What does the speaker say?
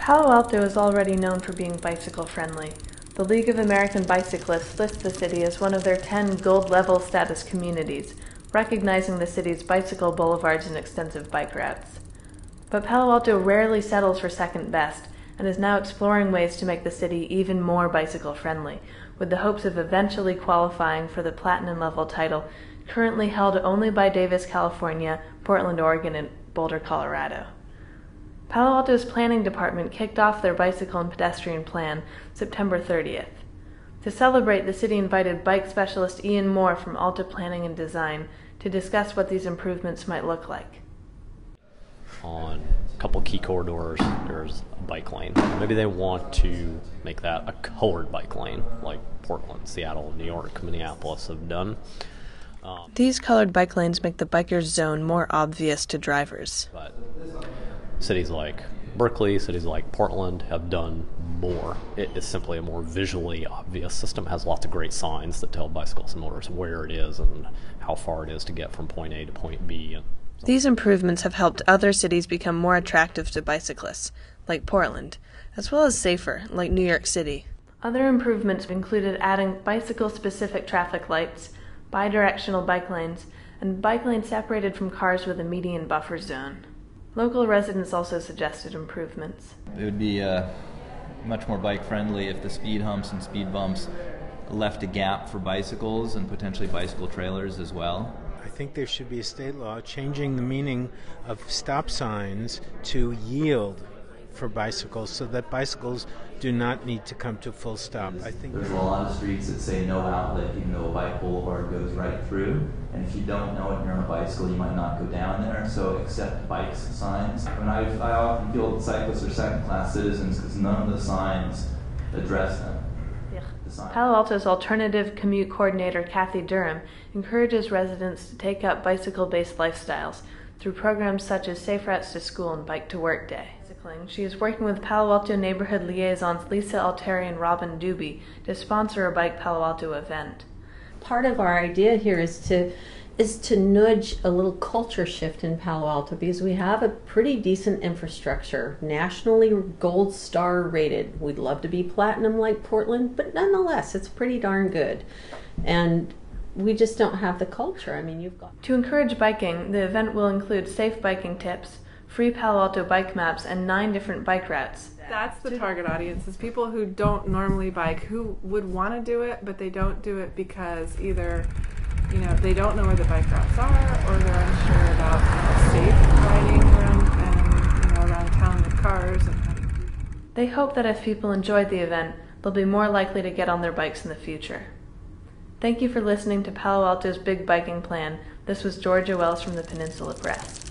Palo Alto is already known for being bicycle-friendly. The League of American Bicyclists lists the city as one of their 10 gold-level status communities, recognizing the city's bicycle boulevards and extensive bike routes. But Palo Alto rarely settles for second best, and is now exploring ways to make the city even more bicycle-friendly, with the hopes of eventually qualifying for the platinum-level title currently held only by Davis, California, Portland, Oregon, and Boulder, Colorado. Palo Alto's planning department kicked off their bicycle and pedestrian plan September 30th. To celebrate, the city invited bike specialist Ian Moore from Alto Planning and Design to discuss what these improvements might look like. On a couple key corridors, there's a bike lane. Maybe they want to make that a colored bike lane, like Portland, Seattle, New York, Minneapolis have done. These colored bike lanes make the biker's zone more obvious to drivers. But cities like Berkeley, cities like Portland have done more. It is simply a more visually obvious system. It has lots of great signs that tell bicycles and motors where it is and how far it is to get from point A to point B. These improvements have helped other cities become more attractive to bicyclists, like Portland, as well as safer, like New York City. Other improvements included adding bicycle-specific traffic lights, bidirectional bike lanes, and bike lanes separated from cars with a median buffer zone. Local residents also suggested improvements. It would be much more bike-friendly if the speed humps and speed bumps left a gap for bicycles and potentially bicycle trailers as well. I think there should be a state law changing the meaning of stop signs to yield for bicycles so that bicycles do not need to come to full stop. I think there's a lot of streets that say no outlet even though a bike boulevard goes right through, and if you don't know it and you're on a bicycle you might not go down there, so accept bikes signs. I often feel that cyclists are second-class citizens because none of the signs address them. Palo Alto's alternative commute coordinator Kathy Durham encourages residents to take up bicycle-based lifestyles through programs such as Safe Routes to School and Bike to Work Day. She is working with Palo Alto neighborhood liaisons Lisa Alteri and Robin Doobie to sponsor a Bike Palo Alto event. Part of our idea here is to nudge a little culture shift in Palo Alto because we have a pretty decent infrastructure, nationally gold star rated. We'd love to be platinum like Portland, but nonetheless, it's pretty darn good. And we just don't have the culture. I mean, you've got... To encourage biking, the event will include safe biking tips, free Palo Alto bike maps, and 9 different bike routes. That's the target audience, is people who don't normally bike, who would want to do it, but they don't do it because either they don't know where the bike routes are, or they're unsure about safe riding around town with cars. They hope that if people enjoyed the event, they'll be more likely to get on their bikes in the future. Thank you for listening to Palo Alto's Big Biking Plan. This was Georgia Wells from the Peninsula Press.